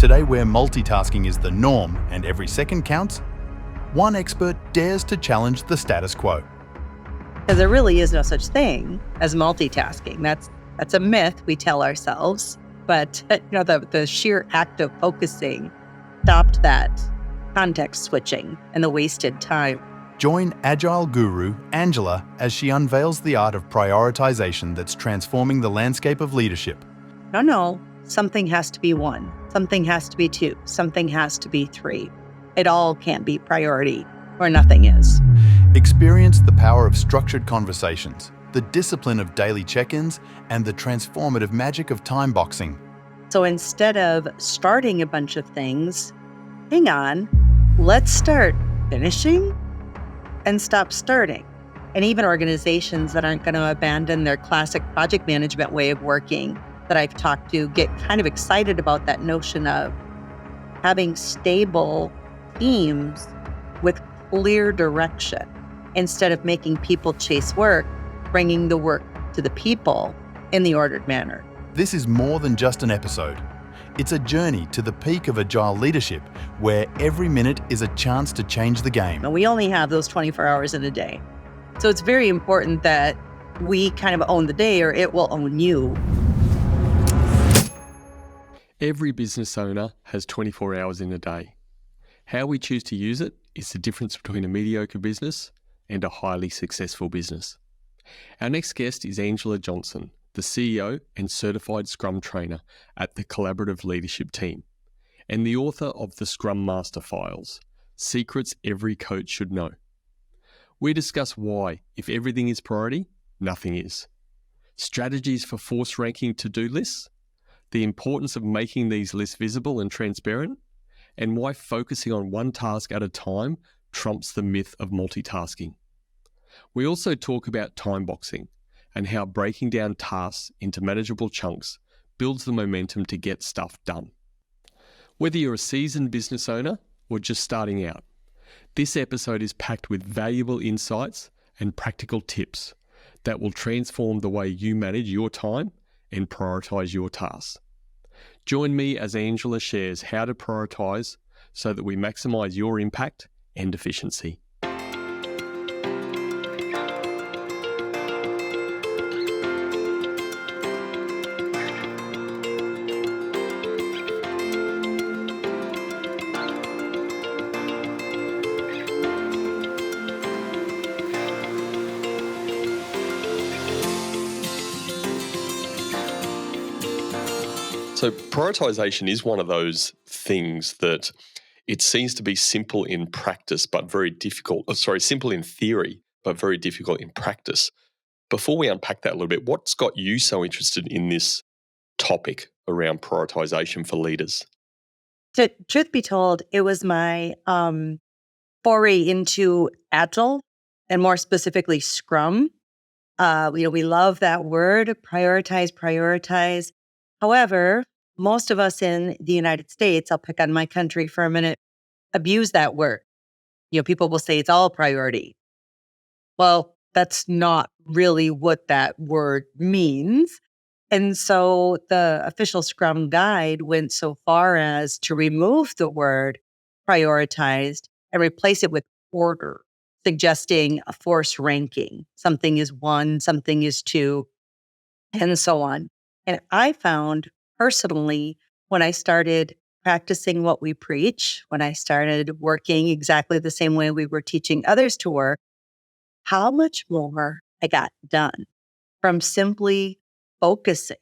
Today, where multitasking is the norm and every second counts, one expert dares to challenge the status quo. Because there really is no such thing as multitasking. That's a myth we tell ourselves. But the sheer act of focusing stopped that context switching and the wasted time. Join Agile guru Angela as she unveils the art of prioritization that's transforming the landscape of leadership. No, something has to be one, something has to be two, something has to be three. It all can't be priority, or nothing is. Experience the power of structured conversations, the discipline of daily check-ins, and the transformative magic of timeboxing. So instead of starting a bunch of things, hang on, let's start finishing and stop starting. And even organizations that aren't going to abandon their classic project management way of working that I've talked to get kind of excited about that notion of having stable teams with clear direction instead of making people chase work, bringing the work to the people in the ordered manner. This is more than just an episode. It's a journey to the peak of Agile leadership, where every minute is a chance to change the game. And we only have those 24 hours in a day. So it's very important that we kind of own the day, or it will own you. Every business owner has 24 hours in a day. How we choose to use it is the difference between a mediocre business and a highly successful business. Our next guest is Angela Johnson, the CEO and certified Scrum trainer at the Collaborative Leadership Team, and the author of the Scrum Master Files, Secrets Every Coach Should Know. We discuss why, if everything is priority, nothing is. Strategies for force ranking to-do lists, the importance of making these lists visible and transparent, and why focusing on one task at a time trumps the myth of multitasking. We also talk about timeboxing and how breaking down tasks into manageable chunks builds the momentum to get stuff done. Whether you're a seasoned business owner or just starting out, this episode is packed with valuable insights and practical tips that will transform the way you manage your time and prioritize your tasks. Join me as Angela shares how to prioritize so that we maximize your impact and efficiency. So prioritization is one of those things that it seems to be simple in practice, but very difficult. Simple in theory, but very difficult in practice. Before we unpack that a little bit, what's got you so interested in this topic around prioritization for leaders? Truth be told, it was my foray into Agile, and more specifically Scrum. We love that word, prioritize. However, most of us in the United States, I'll pick on my country for a minute, abuse that word. People will say it's all priority. Well, that's not really what that word means. And so the official Scrum guide went so far as to remove the word prioritized and replace it with order, suggesting a force ranking. Something is one, something is two, and so on. And I found personally, when I started practicing what we preach, when I started working exactly the same way we were teaching others to work, how much more I got done from simply focusing.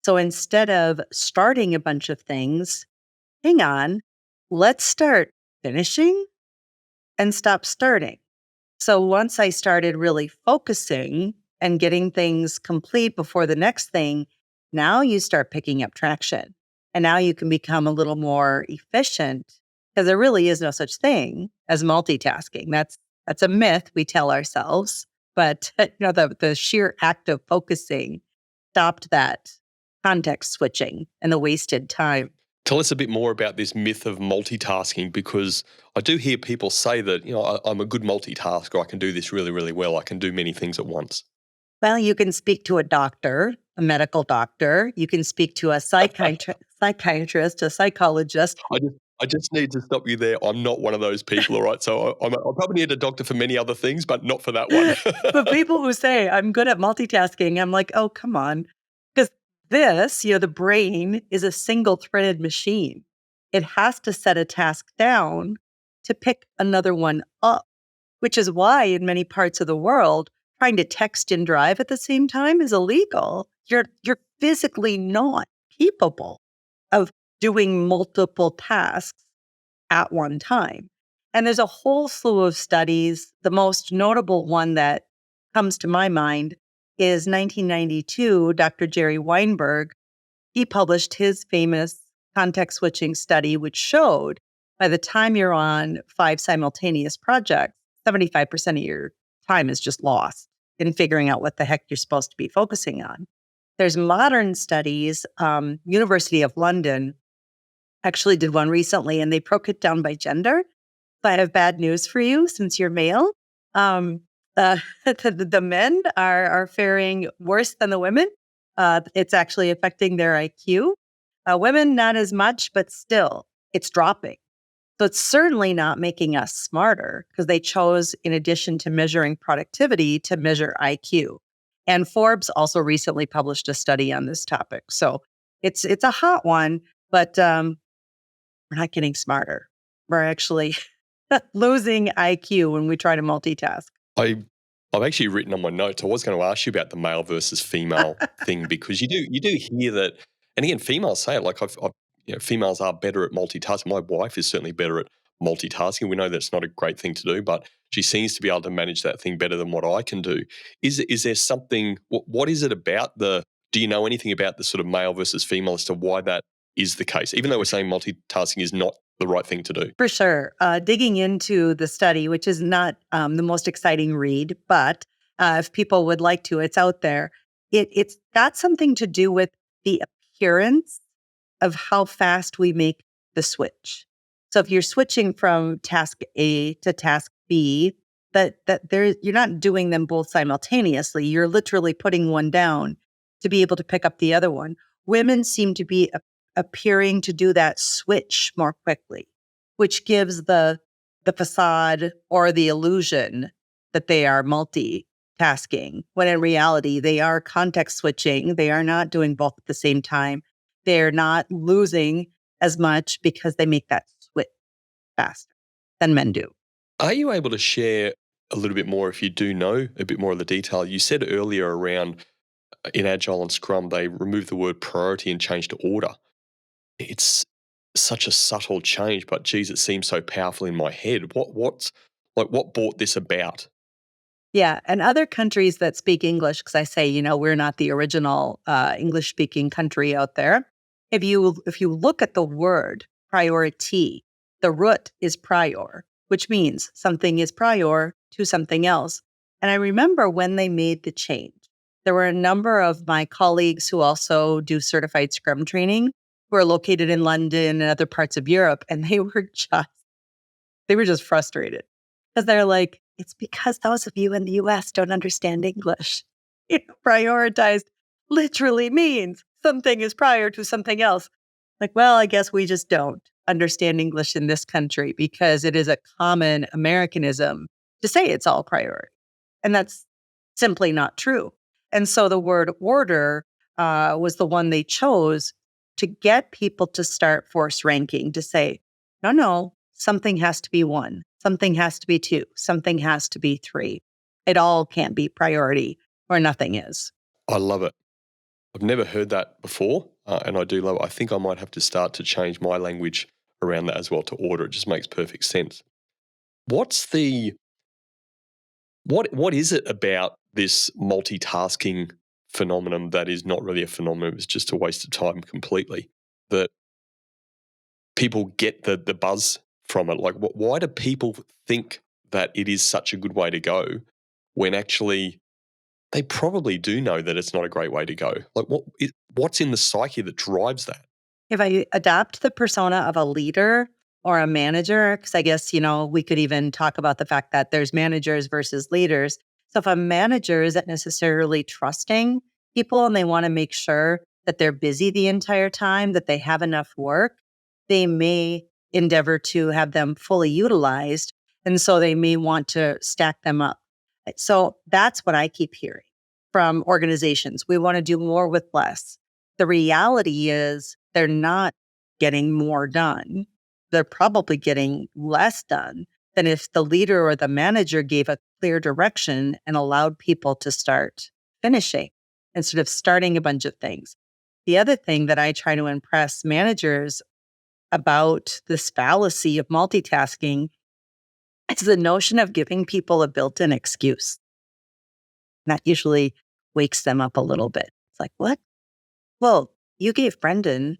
So instead of starting a bunch of things, hang on, let's start finishing and stop starting. So once I started really focusing and getting things complete before the next thing, now you start picking up traction. And now you can become a little more efficient, because there really is no such thing as multitasking. That's a myth we tell ourselves. But the sheer act of focusing stopped that context switching and the wasted time. Tell us a bit more about this myth of multitasking, because I do hear people say that, I'm a good multitasker. I can do this really, really well. I can do many things at once. Well, you can speak to a doctor, a medical doctor. You can speak to a psychiatrist, a psychologist. I just need to stop you there. I'm not one of those people, all right? So I probably need a doctor for many other things, but not for that one. But people who say, I'm good at multitasking, I'm like, oh, come on. Because this, the brain is a single-threaded machine. It has to set a task down to pick another one up, which is why in many parts of the world, trying to text and drive at the same time is illegal. You're physically not capable of doing multiple tasks at one time. And there's a whole slew of studies. The most notable one that comes to my mind is 1992, Dr. Jerry Weinberg. He published his famous context switching study, which showed by the time you're on 5 simultaneous projects, 75% of your time is just lost in figuring out what the heck you're supposed to be focusing on. There's modern studies. University of London actually did one recently, and they broke it down by gender. But I have bad news for you since you're male. The men are faring worse than the women. It's actually affecting their IQ. Women, not as much, but still, it's dropping. So it's certainly not making us smarter because they chose, in addition to measuring productivity, to measure IQ. And Forbes also recently published a study on this topic. So it's a hot one, but we're not getting smarter. We're actually losing IQ when we try to multitask. I've actually written on my notes. I was going to ask you about the male versus female thing because you do hear that, and again, females say it. Like females are better at multitasking. My wife is certainly better at multitasking. We know that's not a great thing to do, but she seems to be able to manage that thing better than what I can do. Is there something? What is it about the? Do you know anything about the sort of male versus female as to why that is the case? Even though we're saying multitasking is not the right thing to do. For sure. Digging into the study, which is not the most exciting read, but if people would like to, it's out there. It's got something to do with the appearance of how fast we make the switch. So if you're switching from task A to task B, you're not doing them both simultaneously. You're literally putting one down to be able to pick up the other one. Women seem to be appearing to do that switch more quickly, which gives the facade or the illusion that they are multitasking, when in reality, they are context switching. They are not doing both at the same time. They're not losing as much because they make that switch faster than men do. Are you able to share a little bit more, if you do know a bit more of the detail? You said earlier around in Agile and Scrum, they removed the word priority and changed to order. It's such a subtle change, but geez, it seems so powerful in my head. What brought this about? Yeah, and other countries that speak English, because I say, we're not the original English-speaking country out there. If you look at the word priority, the root is prior, which means something is prior to something else. And I remember when they made the change, there were a number of my colleagues who also do certified Scrum training who are located in London and other parts of Europe, and they were just frustrated because they're like, it's because those of you in the US don't understand English. Prioritized literally means something is prior to something else. Like, well, I guess we just don't understand English in this country because it is a common Americanism to say it's all priority. And that's simply not true. And so the word order was the one they chose to get people to start force ranking, to say, no, something has to be 1, something has to be 2, something has to be 3. It all can't be priority or nothing is. I love it. I've never heard that before, and I do love it. I think I might have to start to change my language around that as well to order. It just makes perfect sense. What is it about this multitasking phenomenon that is not really a phenomenon, it's just a waste of time completely, that people get the buzz from it? Like, why do people think that it is such a good way to go when actually they probably do know that it's not a great way to go? Like, what's in the psyche that drives that? If I adopt the persona of a leader or a manager, because I guess, we could even talk about the fact that there's managers versus leaders. So if a manager isn't necessarily trusting people and they want to make sure that they're busy the entire time, that they have enough work, they may endeavor to have them fully utilized. And so they may want to stack them up. So that's what I keep hearing from organizations. We want to do more with less. The reality is they're not getting more done. They're probably getting less done than if the leader or the manager gave a clear direction and allowed people to start finishing instead of starting a bunch of things. The other thing that I try to impress managers about this fallacy of multitasking is the notion of giving people a built-in excuse. That usually wakes them up a little bit. It's like, what? Well, you gave Brendan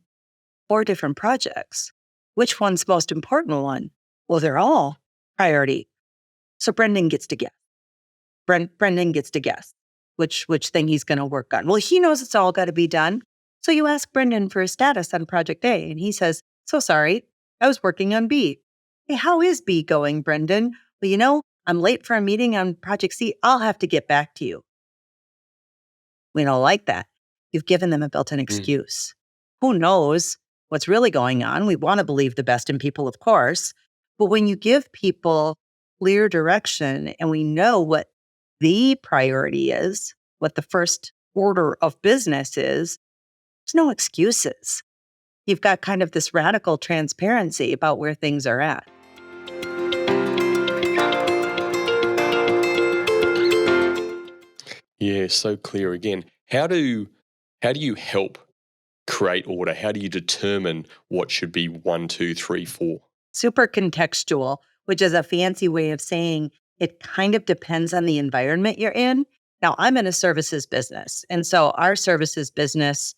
4 different projects. Which one's the most important one? Well, they're all priority. So Brendan gets to guess. Brendan gets to guess which thing he's going to work on. Well, he knows it's all got to be done. So you ask Brendan for a status on project A, and he says, so sorry, I was working on B. Hey, how is B going, Brendan? Well, I'm late for a meeting on project C. I'll have to get back to you. We don't like that. You've given them a built-in excuse. Who knows what's really going on? We want to believe the best in people, of course. But when you give people clear direction and we know what the priority is, what the first order of business is, there's no excuses. You've got kind of this radical transparency about where things are at. Yeah, so clear again. How do you help create order? How do you determine what should be 1, 2, 3, 4? Super contextual, which is a fancy way of saying it kind of depends on the environment you're in. Now, I'm in a services business. And so our services business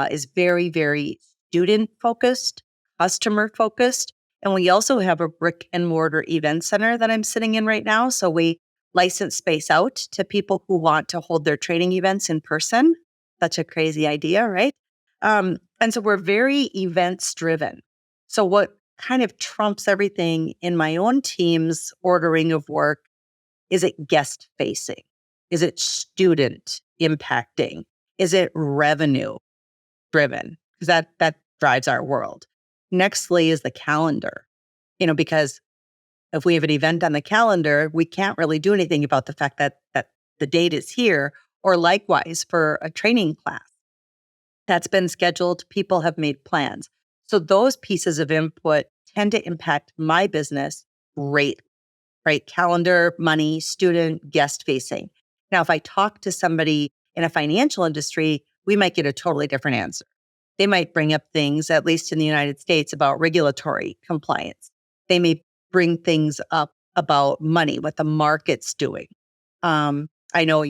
is very, very student focused, customer focused. And we also have a brick and mortar event center that I'm sitting in right now. So we license space out to people who want to hold their training events in person. Such a crazy idea, right? And so we're very events driven. So what kind of trumps everything in my own team's ordering of work? Is it guest facing? Is it student impacting? Is it revenue driven? Because that drives our world. Nextly is the calendar, because if we have an event on the calendar, we can't really do anything about the fact that the date is here, or likewise for a training class that's been scheduled, people have made plans. So those pieces of input tend to impact my business greatly, right? Calendar, money, student, guest facing. Now, if I talk to somebody in a financial industry, we might get a totally different answer. They might bring up things, at least in the United States, about regulatory compliance. They may bring things up about money, what the market's doing. I know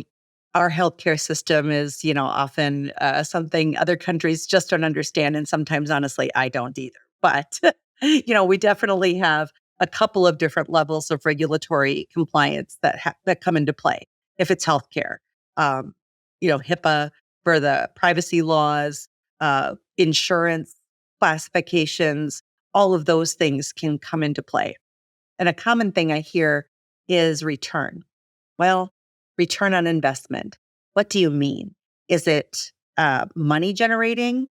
our healthcare system is, often something other countries just don't understand. And sometimes, honestly, I don't either. But, we definitely have a couple of different levels of regulatory compliance that come into play. If it's healthcare, HIPAA for the privacy laws, insurance classifications, all of those things can come into play. And a common thing I hear is return. Well, return on investment. What do you mean? Is it money generating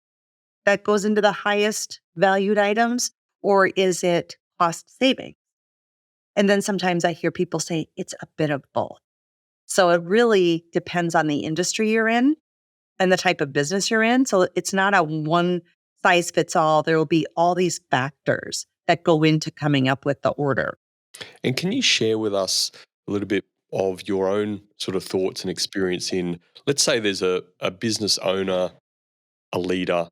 that goes into the highest valued items, or is it cost saving? And then sometimes I hear people say it's a bit of both. So it really depends on the industry you're in and the type of business you're in. So it's not a one size fits all. There will be all these factors that go into coming up with the order. And can you share with us a little bit of your own sort of thoughts and experience in, let's say there's a business owner, a leader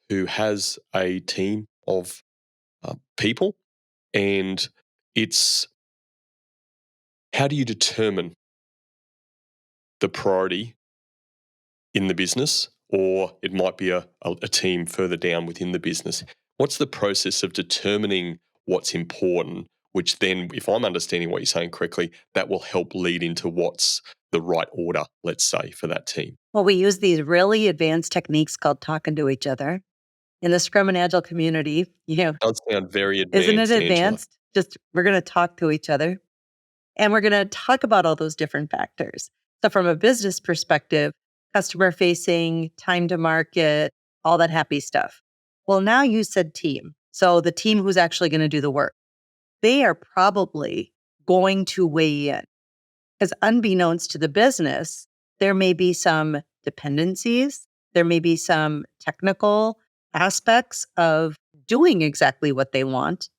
who has a team of people, and it's how do you determine the priority in the business, or it might be a team further down within the business? What's the process of determining what's important, which then, if I'm understanding what you're saying correctly, that will help lead into what's the right order, let's say, for that team? Well, we use these really advanced techniques called talking to each other. In the Scrum and Agile community, Does sound very advanced, isn't it Angela. advanced? Just we're going to talk to each other. And we're going to talk about all those different factors. So from a business perspective, customer facing, time to market, all that happy stuff. Well, now you said team. So the team who's actually going to do the work, they are probably going to weigh in because unbeknownst to the business, there may be some dependencies. There may be some technical aspects of doing exactly what they want,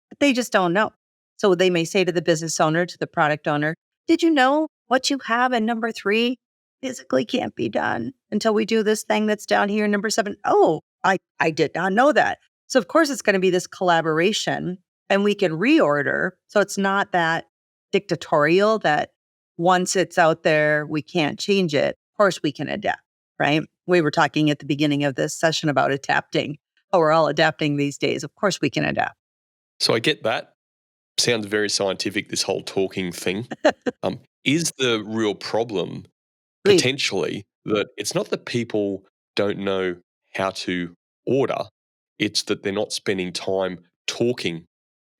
but they just don't know. So they may say to the business owner, to the product owner, did you know what you have in number 3 physically can't be done until we do this thing that's down here in number 7? Oh, I did not know that. So of course it's going to be this collaboration and we can reorder. So it's not that dictatorial that once it's out there, we can't change it. Of course we can adapt, right? We were talking at the beginning of this session about adapting. Oh, we're all adapting these days. Of course we can adapt. So I get that. Sounds very scientific, this whole talking thing. Is the real problem Please. potentially that it's not that people don't know how to order, it's that they're not spending time talking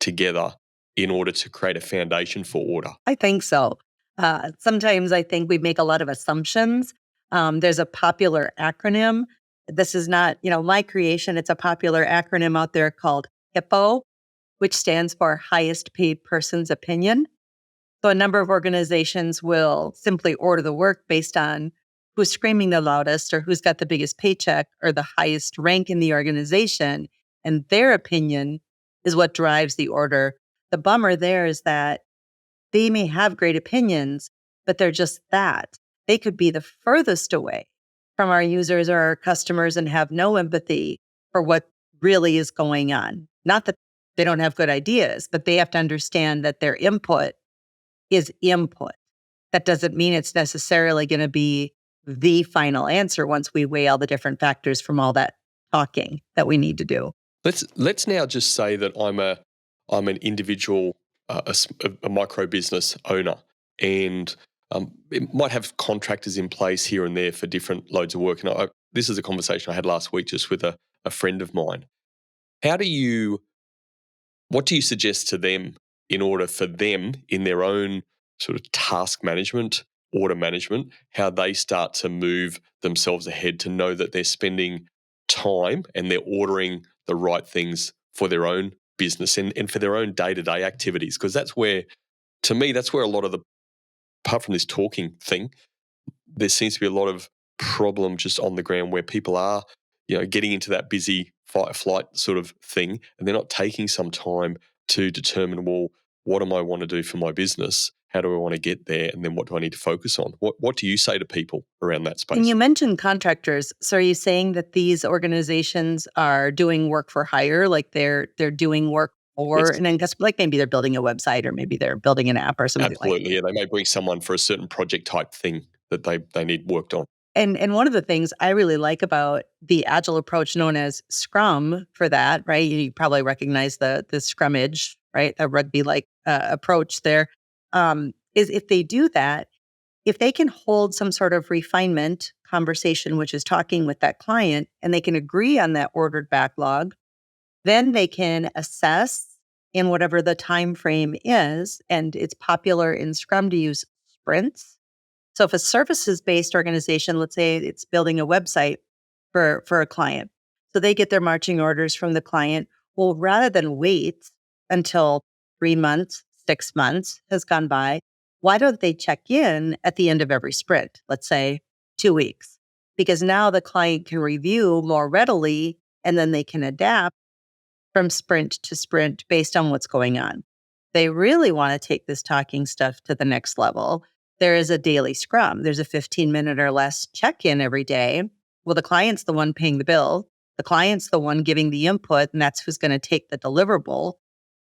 together in order to create a foundation for order? I think so. Sometimes I think we make a lot of assumptions. There's a popular acronym. This is not, my creation. It's a popular acronym out there called HIPPO, which stands for highest paid person's opinion. So a number of organizations will simply order the work based on who's screaming the loudest or who's got the biggest paycheck or the highest rank in the organization. And their opinion is what drives the order. The bummer there is that they may have great opinions, but they're just that. They could be the furthest away from our users or our customers and have no empathy for what really is going on. Not that they don't have good ideas, but they have to understand that their input is input. That doesn't mean it's necessarily going to be the final answer once we weigh all the different factors from all that talking that we need to do. Let's now just say that I'm an individual, a micro business owner, and it might have contractors in place here and there for different loads of work. And this is a conversation I had last week just with a friend of mine. What do you suggest to them in order for them in their own sort of task management, order management, how they start to move themselves ahead to know that they're spending time and they're ordering the right things for their own business and for their own day-to-day activities? Because that's where, to me, that's where a lot of apart from this talking thing, there seems to be a lot of problem just on the ground where people are, getting into that busy fight or flight sort of thing, and they're not taking some time to determine, well, what do I want to do for my business? How do I want to get there? And then what do I need to focus on? What do you say to people around that space? And you mentioned contractors. So are you saying that these organizations are doing work for hire, like they're doing work for an end customer, like maybe they're building a website or maybe they're building an app or something Absolutely, like that? yeah. They may bring someone for a certain project type thing that they need worked on. And one of the things I really like about the Agile approach known as Scrum for that, right? You probably recognize the scrummage, right? The rugby-like approach there, is if they do that, if they can hold some sort of refinement conversation, which is talking with that client, and they can agree on that ordered backlog, then they can assess in whatever the time frame is. And it's popular in Scrum to use sprints. So if a services-based organization, let's say it's building a website for a client, so they get their marching orders from the client, well, rather than wait until 3 months, 6 months has gone by, why don't they check in at the end of every sprint, let's say 2 weeks? Because now the client can review more readily and then they can adapt from sprint to sprint based on what's going on. They really want to take this talking stuff to the next level. There is a daily scrum. There's a 15-minute or less check-in every day. Well, the client's the one paying the bill. The client's the one giving the input, and that's who's going to take the deliverable.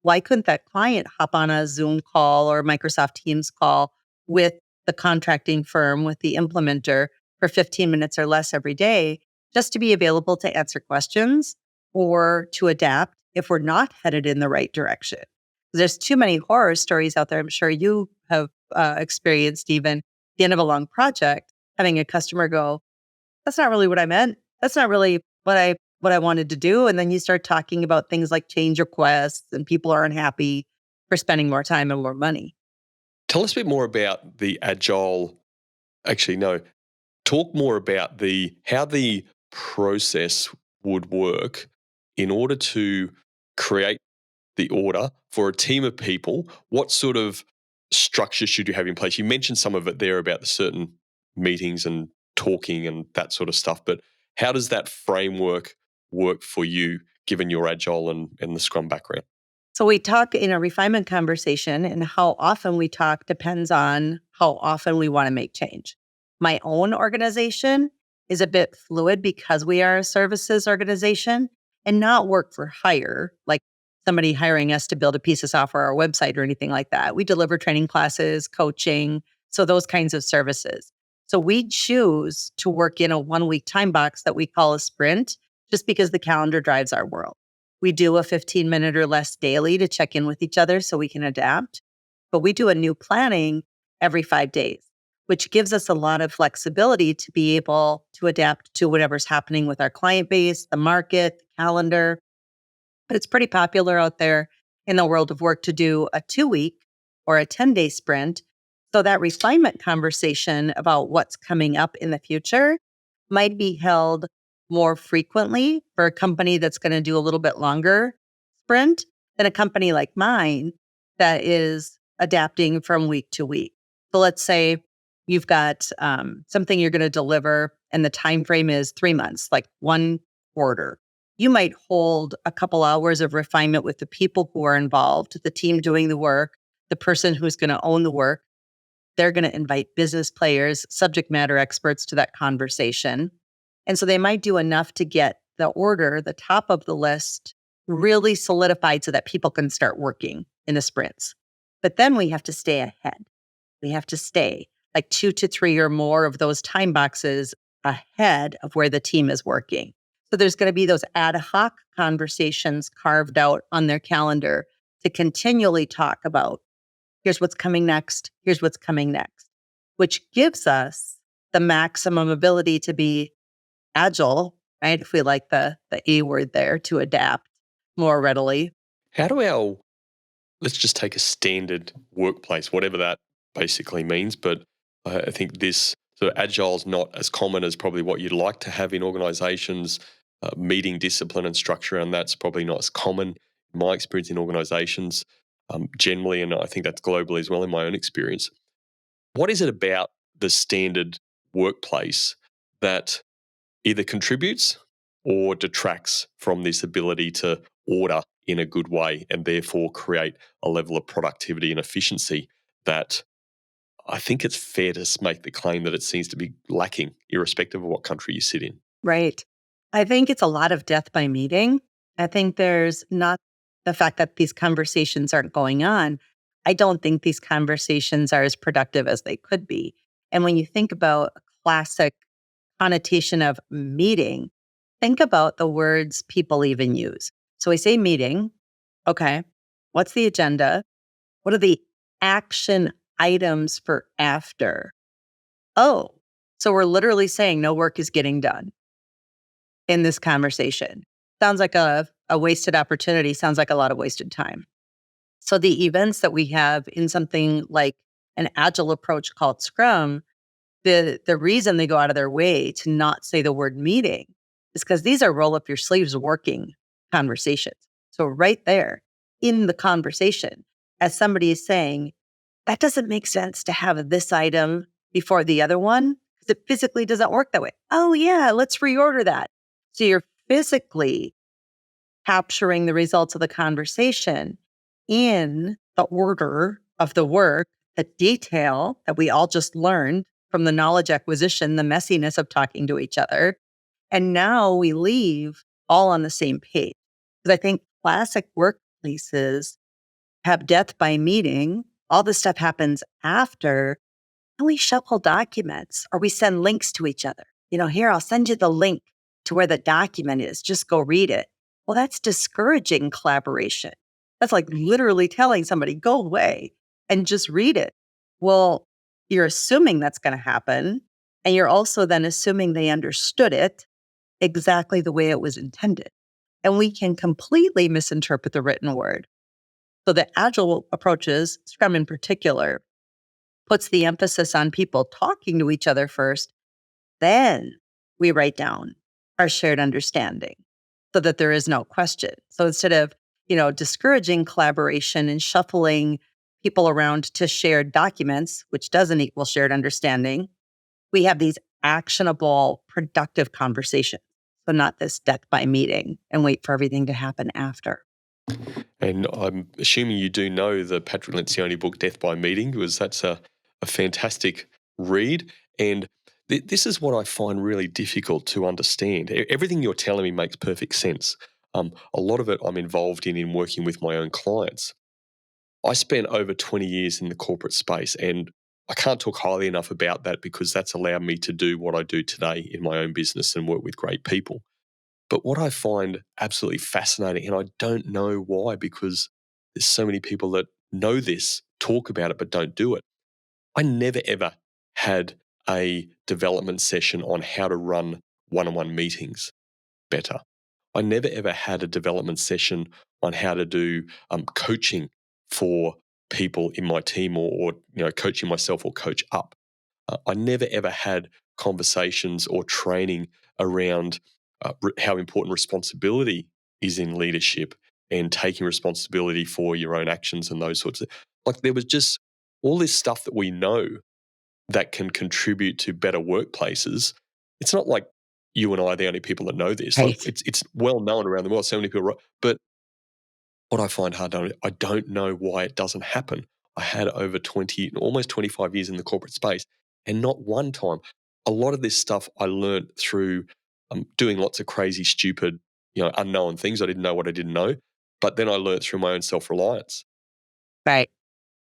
Why couldn't that client hop on a Zoom call or Microsoft Teams call with the contracting firm, with the implementer for 15 minutes or less every day, just to be available to answer questions or to adapt if we're not headed in the right direction? There's too many horror stories out there. I'm sure you have experienced even at the end of a long project, having a customer go, that's not really what I meant. That's not really what I wanted to do. And then you start talking about things like change requests and people are unhappy for spending more time and more money. Tell us a bit more about the Agile. Actually, no. Talk more about how the process would work in order to create the order for a team of people. What sort of structure should you have in place? You mentioned some of it there about the certain meetings and talking and that sort of stuff, but how does that framework work for you given your Agile and the Scrum background? So we talk in a refinement conversation, and how often we talk depends on how often we want to make change. My own organization is a bit fluid because we are a services organization and not work for hire, like somebody hiring us to build a piece of software or website or anything like that. We deliver training classes, coaching, so those kinds of services. So we choose to work in a 1 week time box that we call a sprint just because the calendar drives our world. We do a 15-minute or less daily to check in with each other so we can adapt. But we do a new planning every 5 days, which gives us a lot of flexibility to be able to adapt to whatever's happening with our client base, the market, the calendar. But it's pretty popular out there in the world of work to do a 2 week or a 10-day sprint. So that refinement conversation about what's coming up in the future might be held more frequently for a company that's going to do a little bit longer sprint than a company like mine that is adapting from week to week. So let's say you've got something you're going to deliver and the time frame is 3 months, like 1 quarter. You might hold a couple hours of refinement with the people who are involved, the team doing the work, the person who's going to own the work. They're going to invite business players, subject matter experts to that conversation. And so they might do enough to get the order, the top of the list, really solidified so that people can start working in the sprints. But then we have to stay ahead. We have to stay like 2 to 3 or more of those time boxes ahead of where the team is working. So there's going to be those ad hoc conversations carved out on their calendar to continually talk about here's what's coming next, here's what's coming next, which gives us the maximum ability to be agile, right? If we like the A word there, to adapt more readily. How do let's just take a standard workplace, whatever that basically means, but I think this sort of Agile is not as common as probably what you'd like to have in organizations. Meeting discipline and structure, and that's probably not as common in my experience in organizations generally, and I think that's globally as well in my own experience. What is it about the standard workplace that either contributes or detracts from this ability to order in a good way and therefore create a level of productivity and efficiency that I think it's fair to make the claim that it seems to be lacking, irrespective of what country you sit in? Right. I think it's a lot of death by meeting. I think there's not the fact that these conversations aren't going on. I don't think these conversations are as productive as they could be. And when you think about a classic connotation of meeting, think about the words people even use. So we say meeting. Okay. What's the agenda? What are the action items for after? Oh, so we're literally saying no work is getting done in this conversation. Sounds like a wasted opportunity, sounds like a lot of wasted time. So the events that we have in something like an agile approach called Scrum, the reason they go out of their way to not say the word meeting is because these are roll up your sleeves working conversations. So right there in the conversation, as somebody is saying, that doesn't make sense to have this item before the other one because it physically doesn't work that way. Oh yeah, let's reorder that. So you're physically capturing the results of the conversation in the order of the work, the detail that we all just learned from the knowledge acquisition, the messiness of talking to each other. And now we leave all on the same page. Because I think classic workplaces have death by meeting. All this stuff happens after, and we shuffle documents or we send links to each other. Here, I'll send you the link to where the document is. Just go read it. Well, that's discouraging collaboration. That's like literally telling somebody, go away and just read it. Well, you're assuming that's going to happen. And you're also then assuming they understood it exactly the way it was intended. And we can completely misinterpret the written word. So the agile approaches, Scrum in particular, puts the emphasis on people talking to each other first. Then we write down our shared understanding so that there is no question. So instead of, discouraging collaboration and shuffling people around to shared documents, which doesn't equal shared understanding, we have these actionable, productive conversations. So not this death by meeting and wait for everything to happen after. And I'm assuming you do know the Patrick Lencioni book, Death by Meeting, because that's a fantastic read. And this is what I find really difficult to understand. Everything you're telling me makes perfect sense. A lot of it I'm involved in working with my own clients. I spent over 20 years in the corporate space, and I can't talk highly enough about that because that's allowed me to do what I do today in my own business and work with great people. But what I find absolutely fascinating, and I don't know why, because there's so many people that know this, talk about it, but don't do it. I never ever had a development session on how to run one-on-one meetings better. I never ever had a development session on how to do coaching for people in my team, or coaching myself or coach up. I never ever had conversations or training around how important responsibility is in leadership and taking responsibility for your own actions and those sorts of, like, there was just all this stuff that we know that can contribute to better workplaces. It's not like you and I are the only people that know this. Like, Right. it's well known around the world. So many people, but what I find hard, I don't know why it doesn't happen. I had over 20, almost 25 years in the corporate space, and not one time. A lot of this stuff I learned through doing lots of crazy, stupid, unknown things. I didn't know what I didn't know. But then I learned through my own self-reliance. Right.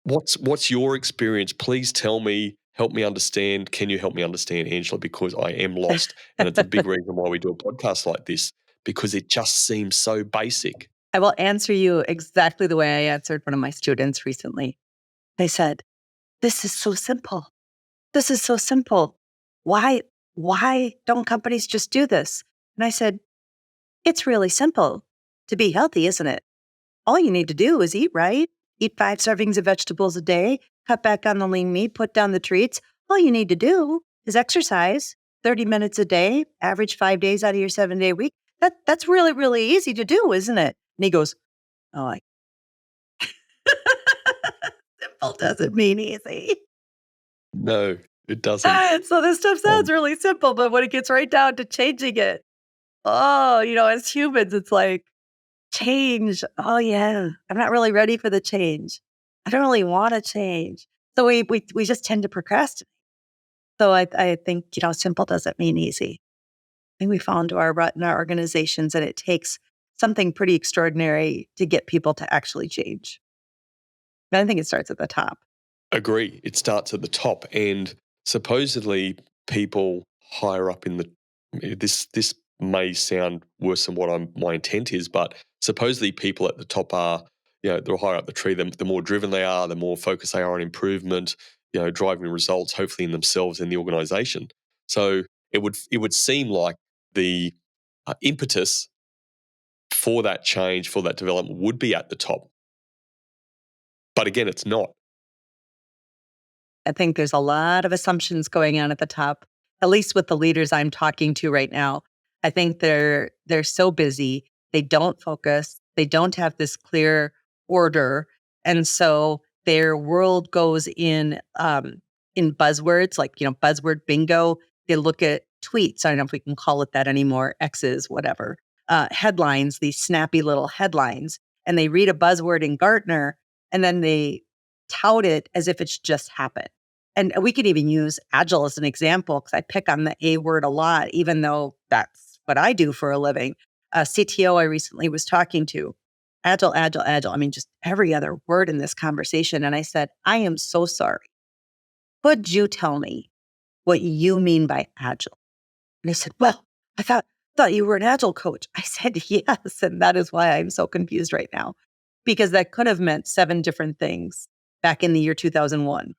What's your experience? Please tell me, help me understand. Can you help me understand, Angela? Because I am lost. And it's a big reason why we do a podcast like this, because it just seems so basic. I will answer you exactly the way I answered one of my students recently. They said, "This is so simple. This is so simple. Why don't companies just do this?" And I said, "It's really simple to be healthy, isn't it? All you need to do is eat right, eat 5 servings of vegetables a day, cut back on the lean meat, put down the treats. All you need to do is exercise 30 minutes a day, average 5 days out of your 7-day week. That's really, really easy to do, isn't it?" And he goes, "Oh, simple doesn't mean easy." No, it doesn't. So this stuff sounds really simple, but when it gets right down to changing it, as humans, it's like, change. Oh yeah, I'm not really ready for the change. I don't really want to change. So we just tend to procrastinate. So I think, simple doesn't mean easy. I think we fall into our rut in our organizations, and it takes something pretty extraordinary to get people to actually change. And I think it starts at the top. Agree. It starts at the top, and supposedly people higher up in the this may sound worse than what my intent is, but supposedly people at the top are, they're higher up the tree. The more driven they are, the more focused they are on improvement, driving results, hopefully in themselves and the organisation. So it would seem like the impetus for that change, for that development, would be at the top. But again, it's not. I think there's a lot of assumptions going on at the top, at least with the leaders I'm talking to right now. I think they're so busy, they don't focus, they don't have this clear order, and so their world goes in buzzwords, like, buzzword bingo. They look at tweets. I don't know if we can call it that anymore. X's, whatever. Headlines, these snappy little headlines, and they read a buzzword in Gartner, and then they tout it as if it's just happened. And we could even use Agile as an example, because I pick on the A word a lot, even though that's what I do for a living. A CTO I recently was talking to, Agile, Agile, Agile. I mean, just every other word in this conversation. And I said, "I am so sorry. Could you tell me what you mean by Agile?" And he said, "Well, I thought you were an Agile coach." I said, "Yes. And that is why I'm so confused right now, because that could have meant 7 different things back in the year 2001.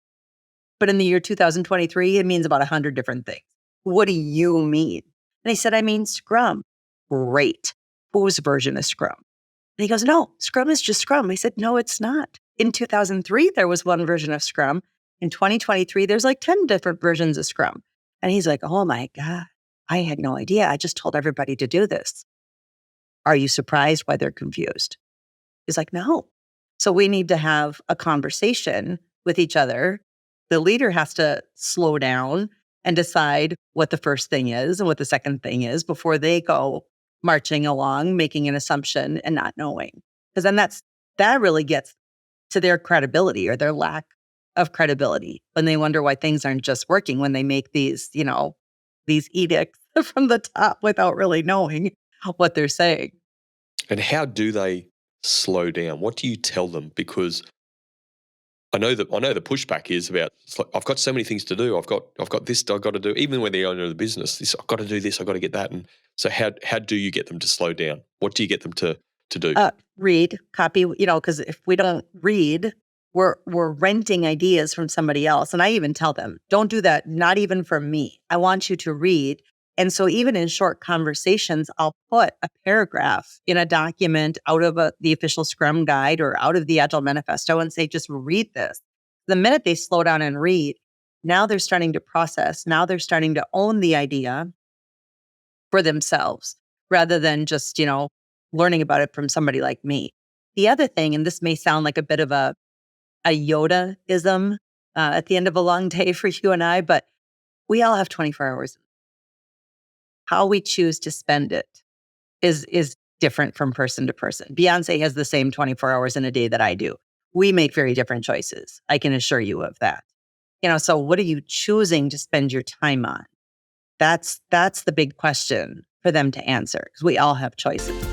But in the year 2023, it means about 100 different things. What do you mean?" And he said, "I mean Scrum." "Great. Whose version of Scrum?" And he goes, "No, Scrum is just Scrum." I said, "No, it's not. In 2003, there was one version of Scrum. in 2023, there's like 10 different versions of Scrum. And he's like, oh my God, I had no idea. I just told everybody to do this. Are you surprised why they're confused? He's like, no. So we need to have a conversation with each other. The leader has to slow down and decide what the first thing is and what the second thing is before they go marching along, making an assumption and not knowing. Because then that really gets to their credibility or their lack of credibility when they wonder why things aren't just working, when they make these edicts from the top without really knowing what they're saying. And how do they slow down? What do you tell them? Because I know the pushback is about, it's like, I've got so many things to do. I've got this I've got to do. Even when they're owner of the business, I've got to do this, I've got to get that. And so how do you get them to slow down? What do you get them to do? Read, copy, because if we don't read, we're renting ideas from somebody else. And I even tell them, don't do that, not even from me. I want you to read. And so even in short conversations, I'll put a paragraph in a document out of the official Scrum guide or out of the Agile manifesto and say, just read this. The minute they slow down and read, now they're starting to process. Now they're starting to own the idea for themselves rather than just, learning about it from somebody like me. The other thing, and this may sound like a bit of a Yoda-ism at the end of a long day for you and I, but we all have 24 hours. How we choose to spend it is different from person to person. Beyonce has the same 24 hours in a day that I do. We make very different choices. I can assure you of that. So what are you choosing to spend your time on? That's the big question for them to answer, because we all have choices.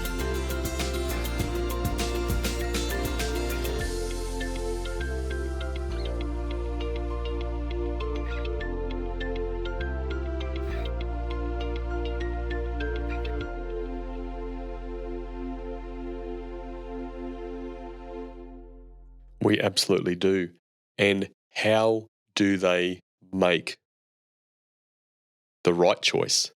We absolutely do. And how do they make the right choice,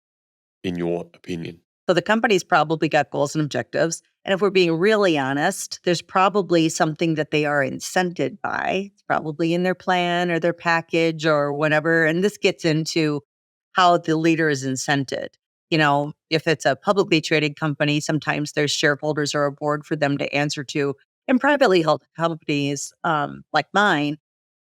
in your opinion? So the company's probably got goals and objectives. And if we're being really honest, there's probably something that they are incented by. It's probably in their plan or their package or whatever. And this gets into how the leader is incented. If it's a publicly traded company, sometimes there's shareholders or a board for them to answer to. In privately held companies like mine,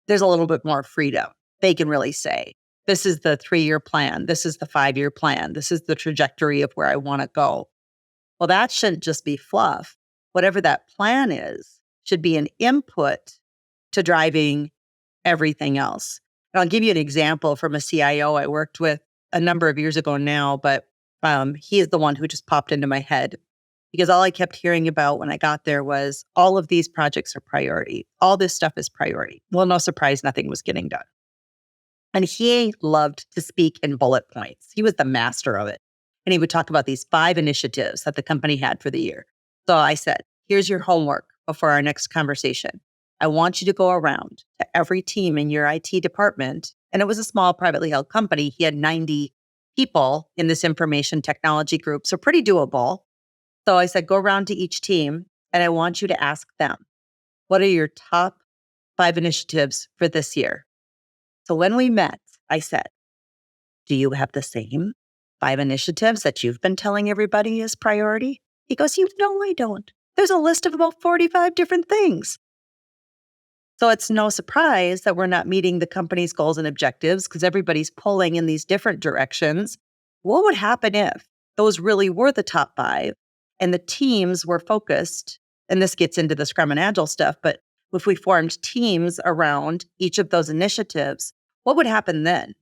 there's a little bit more freedom. They can really say, this is the 3-year plan. This is the 5-year plan. This is the trajectory of where I want to go. Well, that shouldn't just be fluff. Whatever that plan is should be an input to driving everything else. And I'll give you an example from a CIO I worked with a number of years ago now, but he is the one who just popped into my head. Because all I kept hearing about when I got there was all of these projects are priority. All this stuff is priority. Well, no surprise, nothing was getting done. And he loved to speak in bullet points. He was the master of it. And he would talk about these 5 initiatives that the company had for the year. So I said, here's your homework before our next conversation. I want you to go around to every team in your IT department. And it was a small privately held company. He had 90 people in this information technology group. So pretty doable. So I said, go around to each team and I want you to ask them, what are your top 5 initiatives for this year? So when we met, I said, do you have the same 5 initiatives that you've been telling everybody is priority? He goes, no, I don't. There's a list of about 45 different things. So it's no surprise that we're not meeting the company's goals and objectives because everybody's pulling in these different directions. What would happen if those really were the top 5? And the teams were focused, and this gets into the Scrum and Agile stuff, but if we formed teams around each of those initiatives, what would happen then?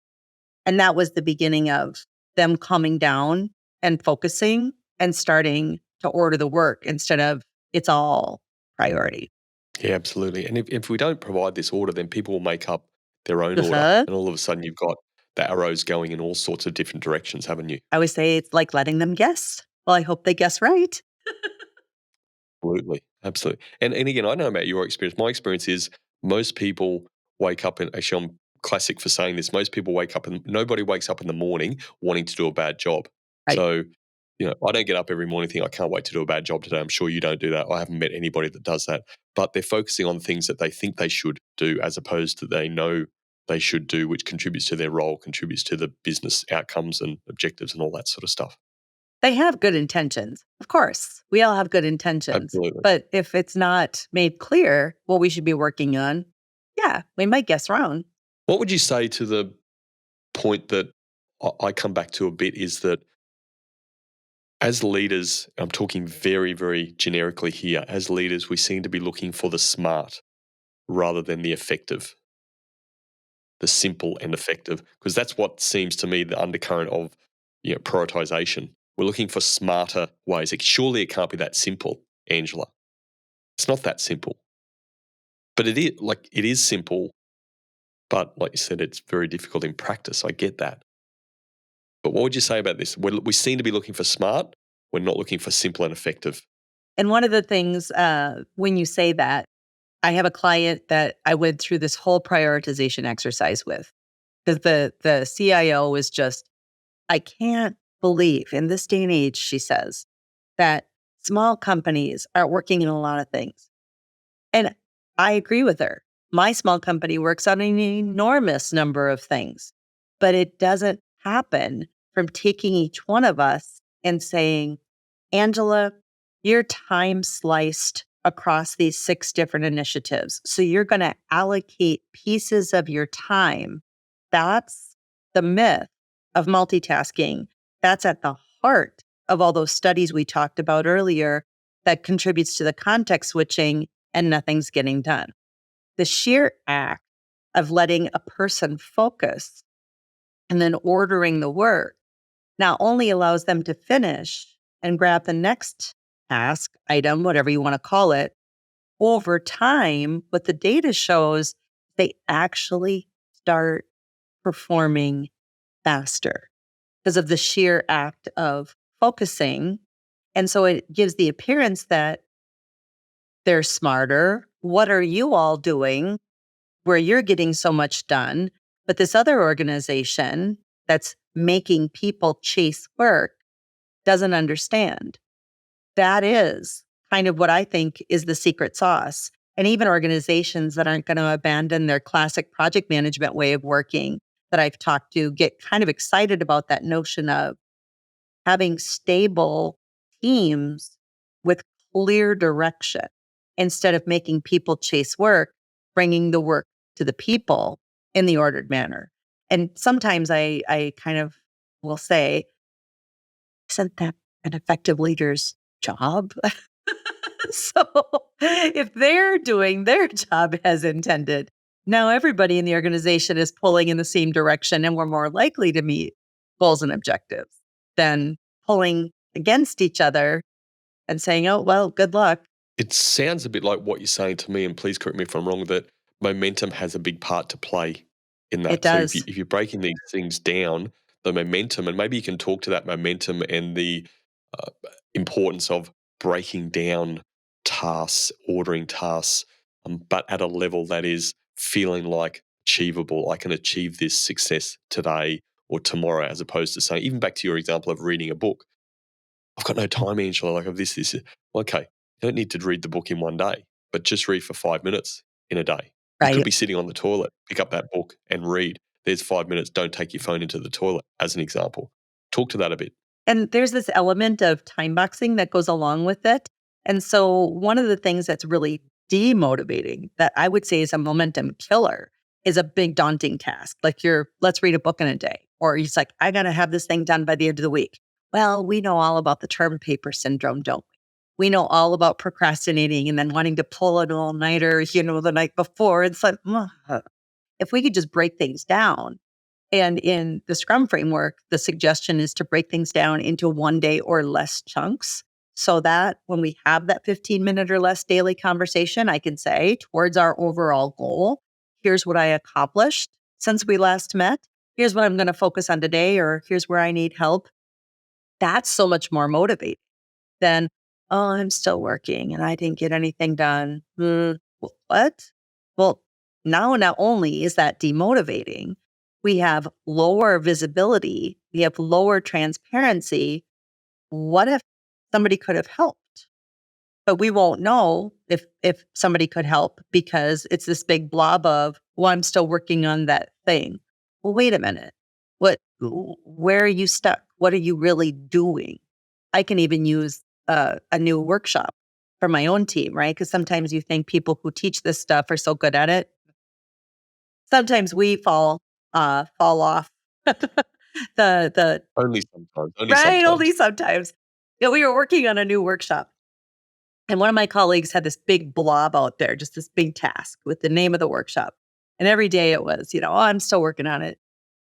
And that was the beginning of them coming down and focusing and starting to order the work instead of it's all priority. Yeah, absolutely. And if we don't provide this order, then people will make up their own order. And all of a sudden you've got the arrows going in all sorts of different directions, haven't you? I would say it's like letting them guess. Well, I hope they guess right. Absolutely. And again, I don't know about your experience. My experience is most people wake up, and actually I'm classic for saying this, most people wake up and nobody wakes up in the morning wanting to do a bad job. Right. So, I don't get up every morning thinking I can't wait to do a bad job today. I'm sure you don't do that. I haven't met anybody that does that. But they're focusing on things that they think they should do as opposed to they know they should do, which contributes to their role, contributes to the business outcomes and objectives and all that sort of stuff. They have good intentions. Of course, we all have good intentions. Absolutely. But if it's not made clear what we should be working on, yeah, we might guess wrong. What would you say to the point that I come back to a bit is that as leaders, I'm talking very, very generically here, as leaders, we seem to be looking for the smart rather than the effective, the simple and effective, because that's what seems to me the undercurrent of prioritization. We're looking for smarter ways. Surely it can't be that simple, Angela. It's not that simple. But it is simple, but like you said, it's very difficult in practice. I get that. But what would you say about this? We seem to be looking for smart. We're not looking for simple and effective. And one of the things when you say that, I have a client that I went through this whole prioritization exercise with, because the CIO was just, I can't believe in this day and age, she says, that small companies are working in a lot of things. And I agree with her. My small company works on an enormous number of things, but it doesn't happen from taking each one of us and saying, Angela, your time sliced across these 6 different initiatives. So you're going to allocate pieces of your time. That's the myth of multitasking. That's at the heart of all those studies we talked about earlier that contributes to the context switching and nothing's getting done. The sheer act of letting a person focus and then ordering the work not only allows them to finish and grab the next task, item, whatever you want to call it, over time, what the data shows, they actually start performing faster because of the sheer act of focusing. And so it gives the appearance that they're smarter. What are you all doing where you're getting so much done? But this other organization that's making people chase work doesn't understand. That is kind of what I think is the secret sauce. And even organizations that aren't going to abandon their classic project management way of working that I've talked to get kind of excited about that notion of having stable teams with clear direction instead of making people chase work, bringing the work to the people in the ordered manner. And sometimes I kind of will say, isn't that an effective leader's job? So if they're doing their job as intended, now everybody in the organization is pulling in the same direction and we're more likely to meet goals and objectives than pulling against each other and saying, oh, well, good luck. It sounds a bit like what you're saying to me, and please correct me if I'm wrong, that momentum has a big part to play in that. It does. So if you're breaking these things down, the momentum, and maybe you can talk to that momentum and the importance of breaking down tasks, ordering tasks, but at a level that is feeling like achievable. I can achieve this success today or tomorrow, as opposed to saying, even back to your example of reading a book, I've got no time, Angela, like of this. Okay, you don't need to read the book in one day, but just read for 5 minutes in a day. You Right. could be sitting on the toilet, pick up that book and read. There's 5 minutes. Don't take your phone into the toilet, as an example. Talk to that a bit. And there's this element of time boxing that goes along with it. And so one of the things that's really demotivating that I would say is a momentum killer is a big daunting task. Like let's read a book in a day. Or it's like, I got to have this thing done by the end of the week. Well, we know all about the term paper syndrome, don't we? We know all about procrastinating and then wanting to pull an all-nighter, the night before. It's like, if we could just break things down. And in the Scrum framework, the suggestion is to break things down into 1 day or less chunks so that when we have that 15-minute or less daily conversation, I can say towards our overall goal, here's what I accomplished since we last met. Here's what I'm going to focus on today, or here's where I need help. That's so much more motivating than, oh, I'm still working and I didn't get anything done. What? Well, now not only is that demotivating, we have lower visibility, we have lower transparency. What if somebody could have helped? But we won't know if somebody could help because it's this big blob of well, I'm still working on that thing. Well, wait a minute. Where are you stuck? What are you really doing? I can even use a new workshop for my own team, right? Because sometimes you think people who teach this stuff are so good at it. Sometimes we fall off the Only sometimes. Only right, sometimes. only sometimes. Yeah, we were working on a new workshop, and one of my colleagues had this big blob out there, just this big task with the name of the workshop. And every day it was, oh, I'm still working on it.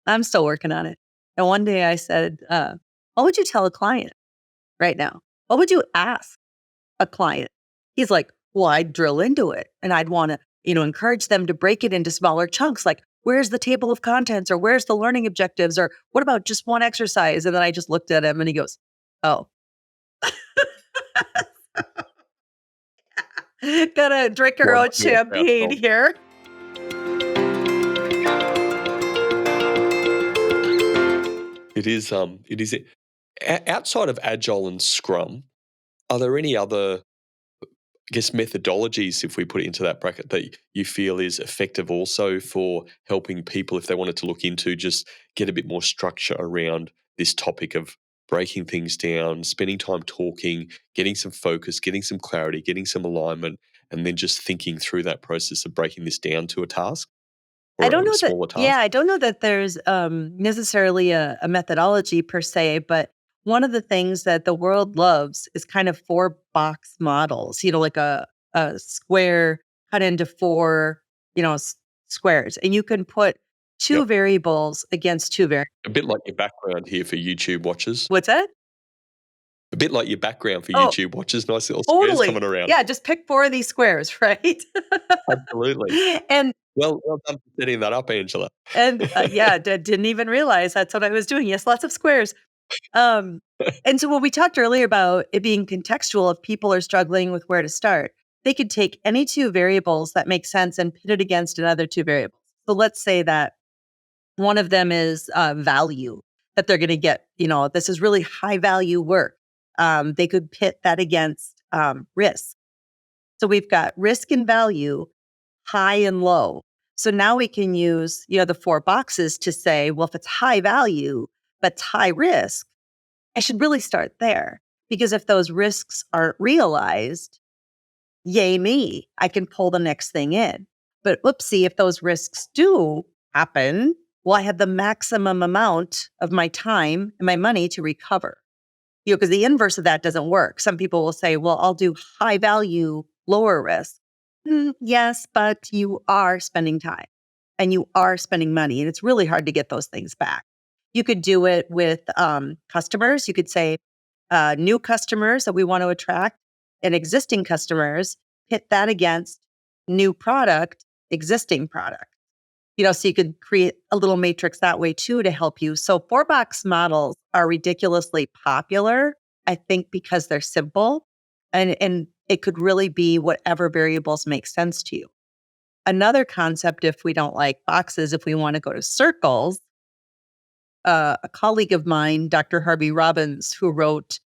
I'm still working on it. And one day I said, what would you tell a client right now? What would you ask a client? He's like, well, I'd drill into it and I'd want to, encourage them to break it into smaller chunks. Like, where's the table of contents or where's the learning objectives? Or what about just one exercise? And then I just looked at him and he goes, oh, gotta drink our own champagne here. It is. Outside of Agile and Scrum, are there any other, I guess, methodologies, if we put it into that bracket, that you feel is effective also for helping people if they wanted to look into just get a bit more structure around this topic of breaking things down, spending time talking, getting some focus, getting some clarity, getting some alignment, and then just thinking through that process of breaking this down to a task or I don't a know that, smaller task? yeah, I don't know that there's necessarily a methodology per se, but one of the things that the world loves is kind of 4-box models, like a square cut into 4, squares. And you can put two Yep. variables against two variables. A bit like your background here for YouTube watchers. What's that? A bit like your background for Oh, YouTube watchers. Nice little squares totally. coming around. Yeah, just pick 4 of these squares, right? Absolutely. And Well done for setting that up, Angela. yeah, didn't even realize that's what I was doing. Yes, lots of squares. And so when we talked earlier about it being contextual, if people are struggling with where to start, they could take any 2 variables that make sense and pit it against another 2 variables. So let's say that one of them is value that they're going to get. This is really high value work. They could pit that against risk. So we've got risk and value, high and low. So now we can use, the 4 boxes to say, well, if it's high value, but it's high risk, I should really start there. Because if those risks aren't realized, yay me, I can pull the next thing in. But whoopsie, if those risks do happen, well, I have the maximum amount of my time and my money to recover. Because the inverse of that doesn't work. Some people will say, well, I'll do high value, lower risk. Yes, but you are spending time and you are spending money, and it's really hard to get those things back. You could do it with customers. You could say new customers that we want to attract and existing customers, hit that against new product, existing product. So you could create a little matrix that way too to help you. So 4-box models are ridiculously popular, I think, because they're simple and it could really be whatever variables make sense to you. Another concept, if we don't like boxes, if we want to go to circles, a colleague of mine, Dr. Harvey Robbins, who wrote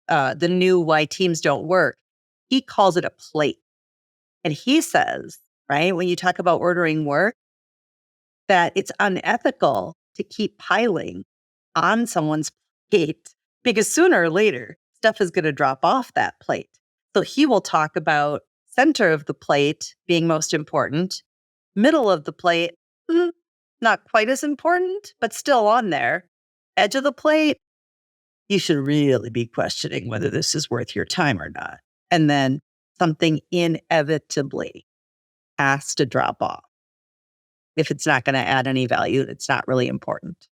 the new Why Teams Don't Work, he calls it a plate. And he says, right, when you talk about ordering work, that it's unethical to keep piling on someone's plate because sooner or later, stuff is going to drop off that plate. So he will talk about center of the plate being most important, middle of the plate, not quite as important, but still on there. Edge of the plate, you should really be questioning whether this is worth your time or not. And then something inevitably has to drop off. If it's not going to add any value, it's not really important.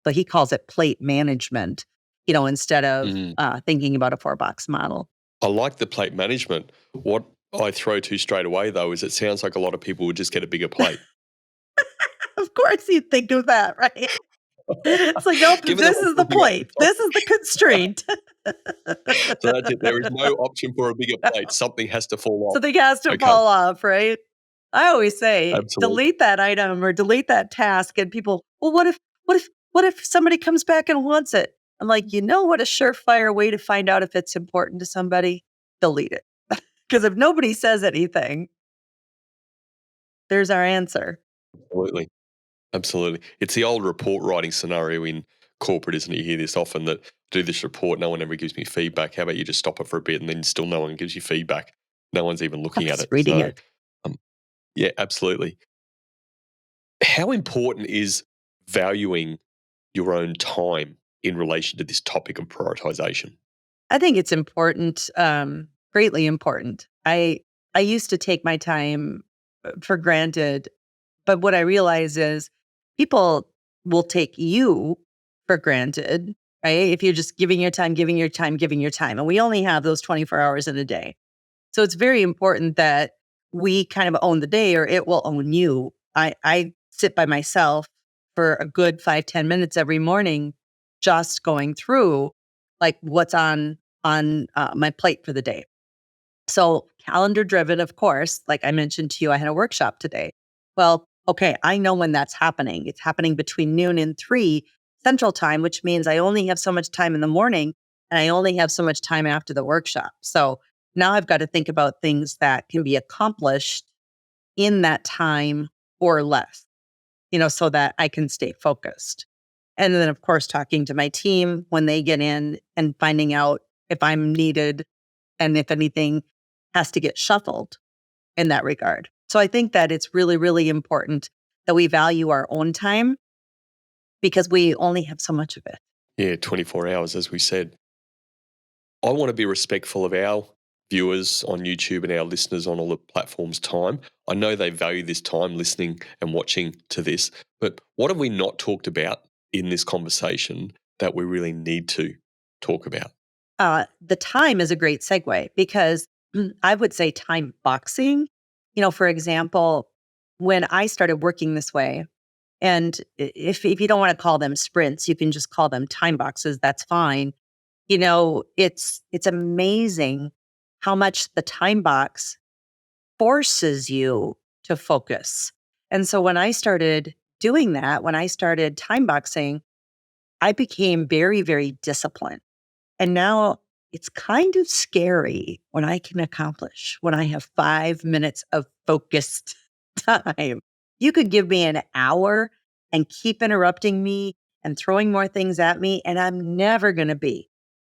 So he calls it plate management, instead of thinking about a 4-box model. I like the plate management. What I throw to straight away, though, is it sounds like a lot of people would just get a bigger plate. Of course you'd think of that, right? It's like, nope, this is the plate. This is the constraint. So that's it. There is no option for a bigger plate. Something has to fall off. Something has to fall off, right? I always say, Absolutely. delete that item or delete that task, and people, well, what if somebody comes back and wants it? I'm like, what a surefire way to find out if it's important to somebody? Delete it. Because if nobody says anything, there's our answer. Absolutely. Absolutely. It's the old report writing scenario in corporate, isn't it? You hear this often that do this report, no one ever gives me feedback. How about you just stop it for a bit and then still no one gives you feedback? No one's even looking at Just it. reading So, it. um, yeah, absolutely. How important is valuing your own time in relation to this topic of prioritization? I think it's important, greatly important. I used to take my time for granted, but what I realize is people will take you for granted, right? If you're just giving your time, giving your time, giving your time, and we only have those 24 hours in a day. So it's very important that we kind of own the day or it will own you. I sit by myself for a good 5-10 minutes every morning, just going through like what's on my plate for the day. So calendar driven, of course, like I mentioned to you, I had a workshop today. Well, okay, I know when that's happening. It's happening between noon and 3 Central Time, which means I only have so much time in the morning and I only have so much time after the workshop. So now I've got to think about things that can be accomplished in that time or less, so that I can stay focused. And then, of course, talking to my team when they get in and finding out if I'm needed and if anything has to get shuffled in that regard. So I think that it's really, really important that we value our own time because we only have so much of it. Yeah, 24 hours, as we said. I want to be respectful of our viewers on YouTube and our listeners on all the platforms' time. I know they value this time listening and watching to this, but what have we not talked about in this conversation that we really need to talk about? The time is a great segue because I would say time boxing. For example, when I started working this way, and if you don't want to call them sprints, you can just call them time boxes. That's fine. It's amazing how much the time box forces you to focus. And so when I started doing that, when I started time boxing, I became very, very disciplined. And now it's kind of scary when I can accomplish, when I have 5 minutes of focused time. You could give me an hour and keep interrupting me and throwing more things at me, and I'm never going to be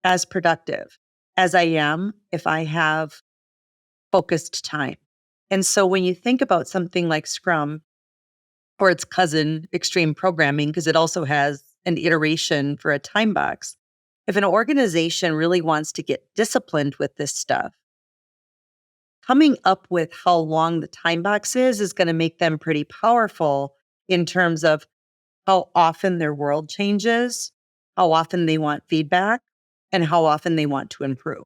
as productive as I am if I have focused time. And so when you think about something like Scrum or its cousin, extreme programming, because it also has an iteration for a time box, if an organization really wants to get disciplined with this stuff, coming up with how long the time box is going to make them pretty powerful in terms of how often their world changes, how often they want feedback, and how often they want to improve.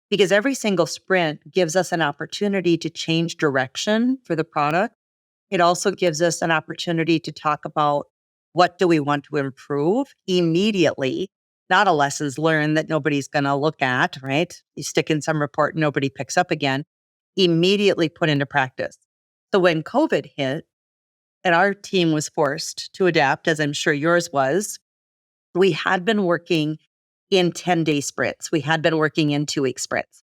Because every single sprint gives us an opportunity to change direction for the product. It also gives us an opportunity to talk about what do we want to improve immediately, not a lessons learned that nobody's going to look at, right? You stick in some report, nobody picks up again, immediately put into practice. So when COVID hit and our team was forced to adapt, as I'm sure yours was, we had been working in 10-day sprints. We had been working in 2-week sprints.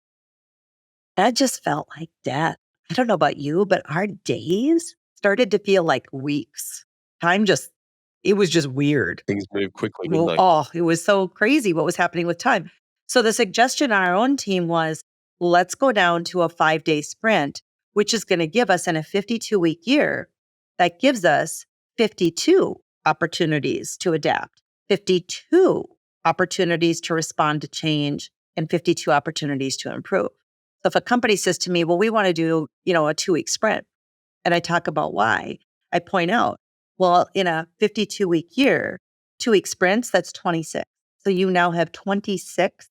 That just felt like death. I don't know about you, but our days started to feel like weeks. It was just weird. Things move quickly, didn't Well, they? it was so crazy what was happening with time. So the suggestion on our own team was, let's go down to a 5-day sprint, which is going to give us in a 52-week year, that gives us 52 opportunities to adapt, 52 opportunities to respond to change, and 52 opportunities to improve. So if a company says to me, well, we want to do, a 2-week sprint, and I talk about why, I point out, well, in a 52-week year, 2-week sprints, that's 26. So you now have 26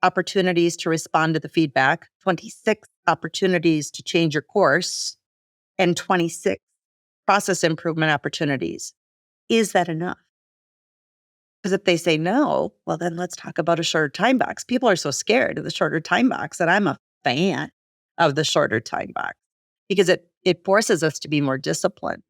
opportunities to respond to the feedback, 26 opportunities to change your course, and 26 process improvement opportunities. Is that enough? Because if they say no, well, then let's talk about a shorter time box. People are so scared of the shorter time box, and I'm a fan of the shorter time box because it forces us to be more disciplined.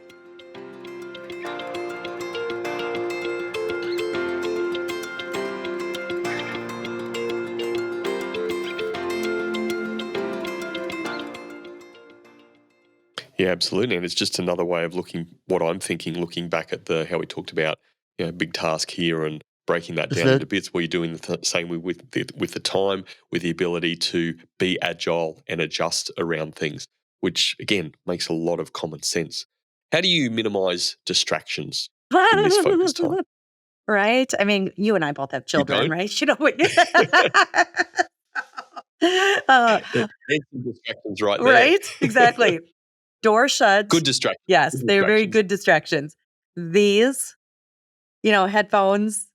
Yeah, absolutely. And it's just another way of looking back at how we talked about, big task here and breaking that down into bits, where you're doing the same with the time, with the ability to be agile and adjust around things, which again makes a lot of common sense. How do you minimize distractions in this focus time? Right? I mean, you and I both have You children, don't? right? Uh, There's some distractions right there. right? Exactly. Door shut. Good distraction. Yes, Good they're very distractions. good distractions. These, headphones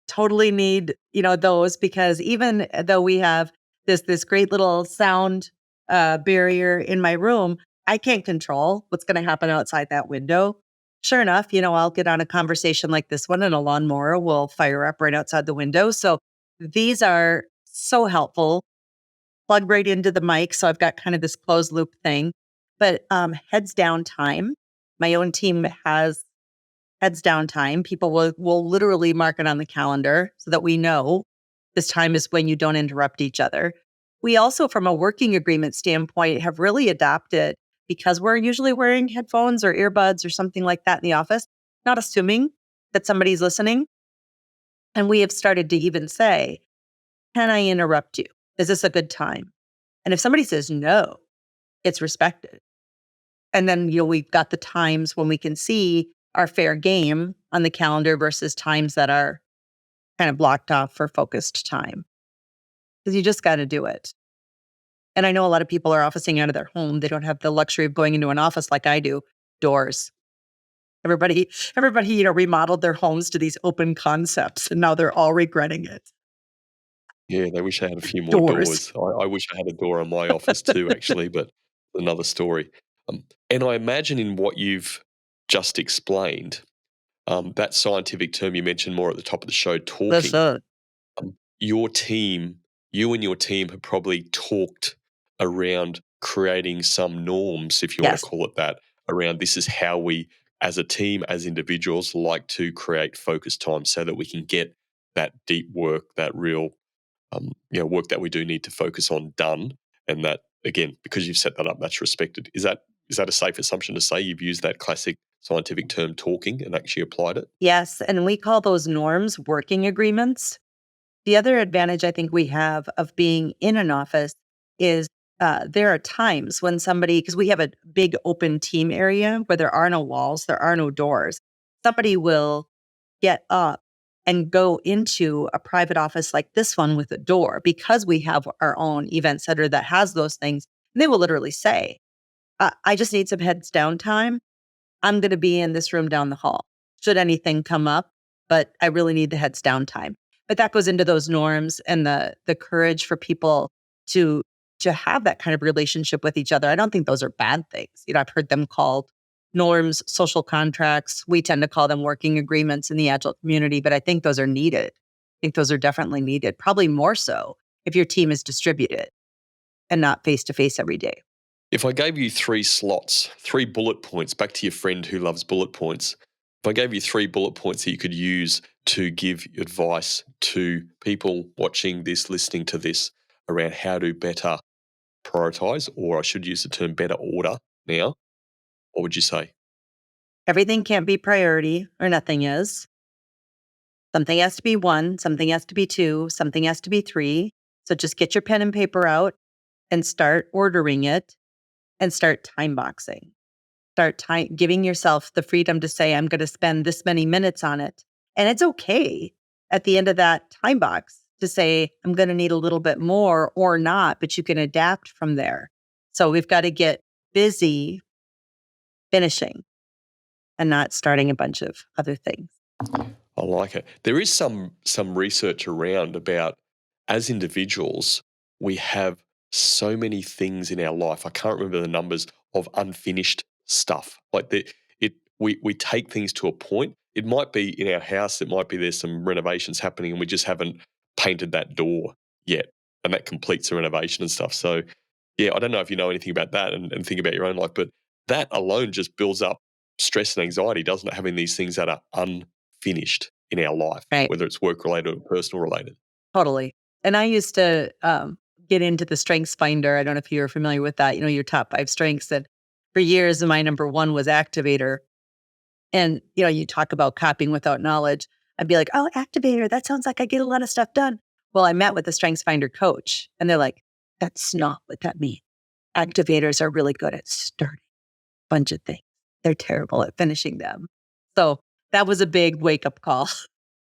totally need, those, because even though we have this great little sound barrier in my room, I can't control what's going to happen outside that window. Sure enough, I'll get on a conversation like this one and a lawnmower will fire up right outside the window. So these are so helpful. Plug right into the mic. So I've got kind of this closed loop thing. But heads down time. My own team has heads down time. People will literally mark it on the calendar so that we know this time is when you don't interrupt each other. We also, from a working agreement standpoint, have really adopted, because we're usually wearing headphones or earbuds or something like that in the office, not assuming that somebody's listening. And we have started to even say, can I interrupt you? Is this a good time? And if somebody says no, it's respected. And then, we've got the times when we can see our fair game on the calendar versus times that are kind of blocked off for focused time. Because you just got to do it. And I know a lot of people are officing out of their home. They don't have the luxury of going into an office like I do. Doors. Everybody, remodeled their homes to these open concepts, and now they're all regretting it. Yeah, they wish I had a few more Doors. doors. I wish I had a door in my office too, actually, but another story. And I imagine in what you've just explained, that scientific term you mentioned more at the top of the show, That's talking, it. your team, you and your team have probably talked around creating some norms, if you want to Yes. call it that, around this is how we, as a team, as individuals, like to create focus time so that we can get that deep work, that real work that we do need to focus on done, and that again, because you've set that up, that's respected. Is that a safe assumption to say you've used that classic scientific term talking and actually applied it? Yes. And we call those norms working agreements. The other advantage I think we have of being in an office is there are times when somebody, because we have a big open team area where there are no walls, there are no doors, somebody will get up and go into a private office like this one with a door, because we have our own event center that has those things. And they will literally say, I just need some heads down time. I'm going to be in this room down the hall should anything come up, but I really need the heads down time. But that goes into those norms and the courage for people to have that kind of relationship with each other. I don't think those are bad things. I've heard them called norms, social contracts. We tend to call them working agreements in the Agile community, but I think those are needed. I think those are definitely needed, probably more so if your team is distributed and not face to face every day. If I gave you 3 slots, 3 bullet points, back to your friend who loves bullet points, if I gave you 3 bullet points that you could use to give advice to people watching this, listening to this, around how to better prioritize, or I should use the term better order now, what would you say? Everything can't be priority, or nothing is. Something has to be 1, something has to be 2, something has to be 3. So just get your pen and paper out and start ordering it, and start time boxing. Start giving yourself the freedom to say, I'm going to spend this many minutes on it. And it's okay at the end of that time box to say, I'm going to need a little bit more or not, but you can adapt from there. So we've got to get busy finishing and not starting a bunch of other things. I like it. There is some research around about, as individuals, we have so many things in our life. I can't remember the numbers of unfinished stuff. Like we take things to a point. It might be in our house. It might be there's some renovations happening, and we just haven't painted that door yet, and that completes the renovation and stuff. So, yeah, I don't know if you know anything about that and think about your own life, but that alone just builds up stress and anxiety, doesn't it? Having these things that are unfinished in our life, Right. whether it's work related or personal related. Totally. And I used to get into the strengths finder. I don't know if you're familiar with that, your top 5 strengths. And for years, my number one was activator. And, you talk about copying without knowledge. I'd be like, oh, activator, that sounds like I get a lot of stuff done. Well, I met with a strengths finder coach and they're like, that's not what that means. Activators are really good at starting a bunch of things. They're terrible at finishing them. So that was a big wake up call.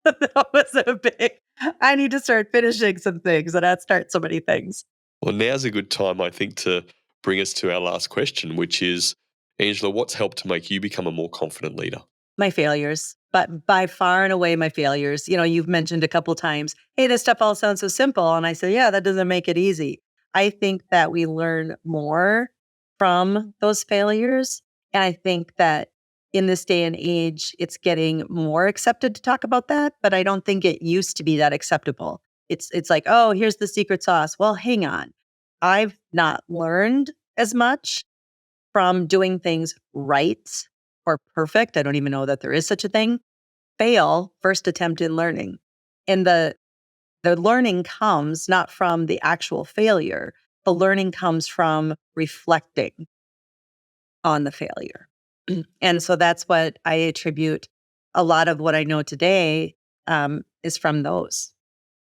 That was a big, I need to start finishing some things and I'd start so many things. Well, now's a good time, I think, to bring us to our last question, which is, Angela, what's helped to make you become a more confident leader? My failures, but by far and away my failures. You've mentioned a couple times, hey, this stuff all sounds so simple. And I said, yeah, that doesn't make it easy. I think that we learn more from those failures. And I think that in this day and age, it's getting more accepted to talk about that. But I don't think it used to be that acceptable. It's like, oh, here's the secret sauce. Well, hang on. I've not learned as much from doing things right or perfect. I don't even know that there is such a thing. Fail, first attempt in learning. And the learning comes not from the actual failure. The learning comes from reflecting on the failure. And so that's what I attribute a lot of what I know today is from those,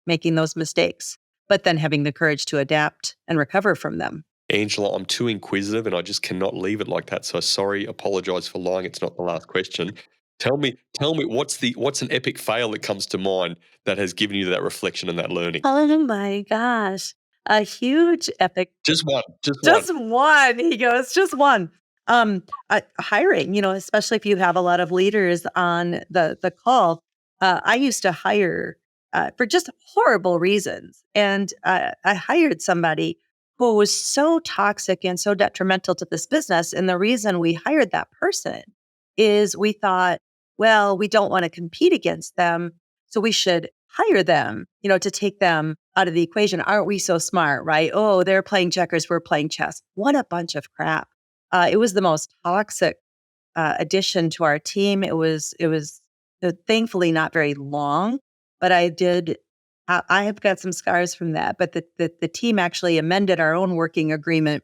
making those mistakes, but then having the courage to adapt and recover from them. Angela, I'm too inquisitive and I just cannot leave it like that. So sorry, apologize for lying. It's not the last question. Tell me, what's an epic fail that comes to mind that has given you that reflection and that learning? Oh my gosh. A huge epic. Just one. Just one. He goes, just one. Hiring, especially if you have a lot of leaders on the call. I used to hire for just horrible reasons. And I hired somebody who was so toxic and so detrimental to this business. And the reason we hired that person is we thought, well, we don't want to compete against them, so we should hire them, to take them out of the equation. Aren't we so smart, right? Oh, they're playing checkers, we're playing chess. What a bunch of crap. It was the most toxic addition to our team. It was thankfully not very long, but I have got some scars from that. But the team actually amended our own working agreement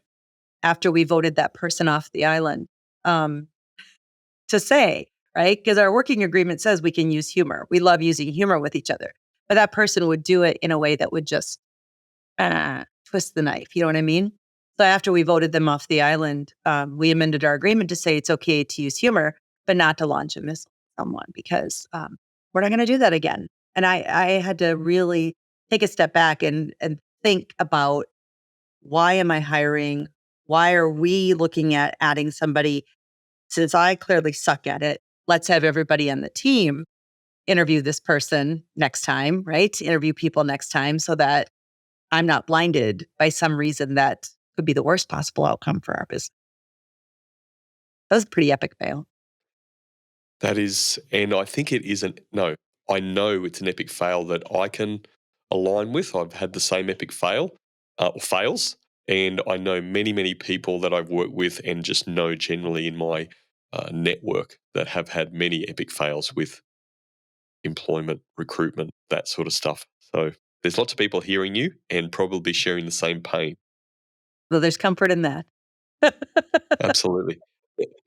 after we voted that person off the island to say, right? Because our working agreement says we can use humor. We love using humor with each other. But that person would do it in a way that would just twist the knife. You know what I mean? So after we voted them off the island, we amended our agreement to say it's okay to use humor, but not to launch a missile at someone because we're not going to do that again. And I had to really take a step back and think about, why am I hiring? Why are we looking at adding somebody? Since I clearly suck at it, let's have everybody on the team interview this person next time, right? Interview people next time so that I'm not blinded by some reason that could be the worst possible outcome for our business. That was a pretty epic fail. That is, and I think it isn't, no, I know it's an epic fail that I can align with. I've had the same epic fail or fails, and I know many, many people that I've worked with and just know generally in my network that have had many epic fails with employment, recruitment, that sort of stuff. So there's lots of people hearing you and probably sharing the same pain. Well, there's comfort in that. Absolutely.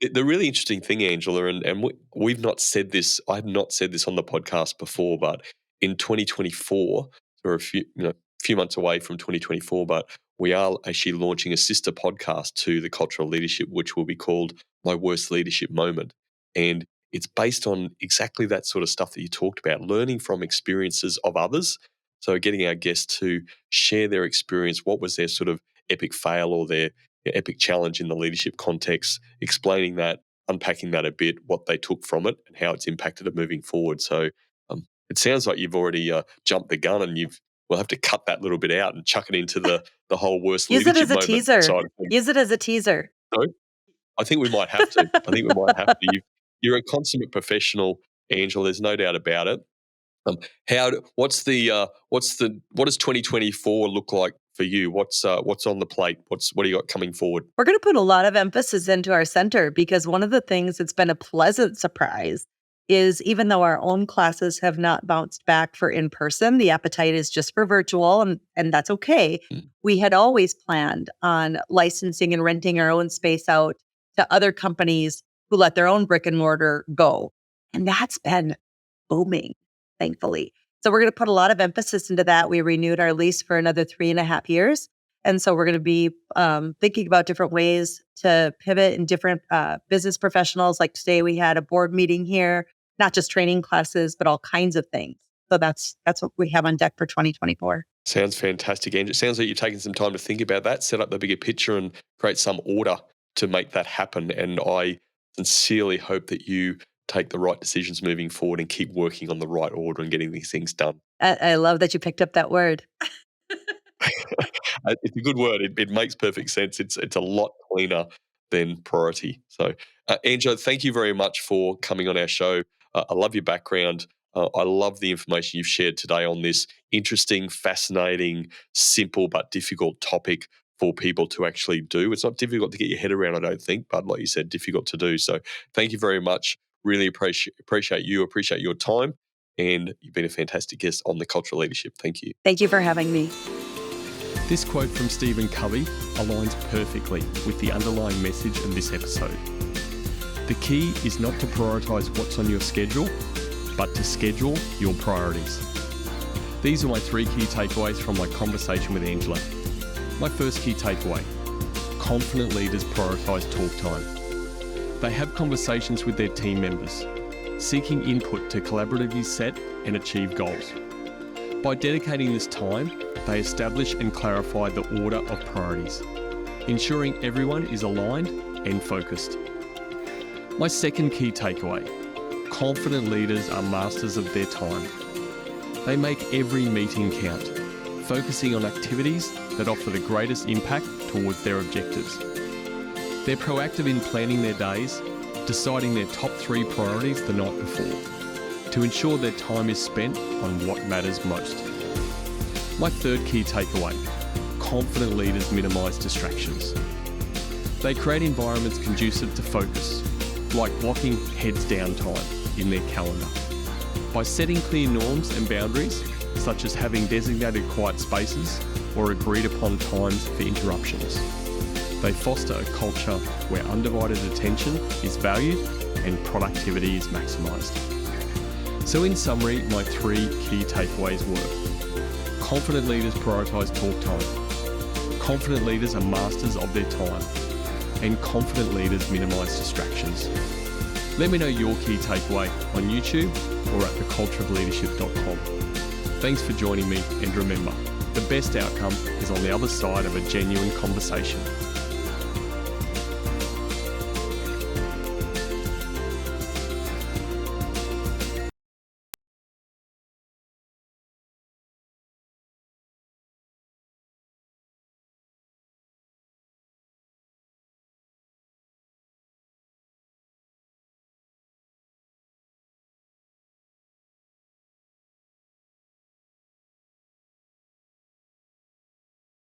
The really interesting thing, Angela, and we've not said this, I have not said this on the podcast before, but in 2024, or a few months away from 2024, but we are actually launching a sister podcast to the Cultural Leadership, which will be called My Worst Leadership Moment. And it's based on exactly that sort of stuff that you talked about, learning from experiences of others. So getting our guests to share their experience, what was their sort of epic fail or their epic challenge in the leadership context, explaining that, unpacking that a bit, what they took from it and how it's impacted it moving forward. So it sounds like you've already jumped the gun and we'll have to cut that little bit out and chuck it into the whole worst Use it leadership as a moment teaser. side of things. Use it as a teaser. So I think we might have to. You're a consummate professional, Angela. There's no doubt about it. What does 2024 look like for you? What's on the plate? What do you got coming forward? We're going to put a lot of emphasis into our center because one of the things that's been a pleasant surprise is even though our own classes have not bounced back for in-person, the appetite is just for virtual and that's okay. We had always planned on licensing and renting our own space out to other companies who let their own brick and mortar go. And that's been booming, thankfully. So we're going to put a lot of emphasis into that. We renewed our lease for another 3.5 years. And so we're going to be thinking about different ways to pivot in different business professionals. Like today we had a board meeting here, not just training classes, but all kinds of things. So that's what we have on deck for 2024. Sounds fantastic, Andrew. It sounds like you're taking some time to think about that, set up the bigger picture and create some order to make that happen. And I sincerely hope that you take the right decisions moving forward and keep working on the right order and getting these things done. I love that you picked up that word. It's a good word. It makes perfect sense. It's a lot cleaner than priority. So, Angela, thank you very much for coming on our show. I love your background. I love the information you've shared today on this interesting, fascinating, simple but difficult topic for people to actually do. It's not difficult to get your head around, I don't think, but like you said, difficult to do. So thank you very much. Really appreciate you, appreciate your time, and you've been a fantastic guest on the Cultural Leadership. Thank you. Thank you for having me. This quote from Stephen Covey aligns perfectly with the underlying message of this episode. The key is not to prioritise what's on your schedule, but to schedule your priorities. These are my 3 key takeaways from my conversation with Angela. My first key takeaway: confident leaders prioritise talk time. They have conversations with their team members, seeking input to collaboratively set and achieve goals. By dedicating this time, they establish and clarify the order of priorities, ensuring everyone is aligned and focused. My second key takeaway: confident leaders are masters of their time. They make every meeting count, focusing on activities that offer the greatest impact towards their objectives. They're proactive in planning their days, deciding their top 3 priorities the night before, to ensure their time is spent on what matters most. My third key takeaway: confident leaders minimise distractions. They create environments conducive to focus, like blocking heads down time in their calendar. By setting clear norms and boundaries, such as having designated quiet spaces or agreed upon times for interruptions, they foster a culture where undivided attention is valued and productivity is maximised. So in summary, my 3 key takeaways were: confident leaders prioritise talk time, confident leaders are masters of their time, and confident leaders minimise distractions. Let me know your key takeaway on YouTube or at thecultureofleadership.com. Thanks for joining me, and remember, the best outcome is on the other side of a genuine conversation.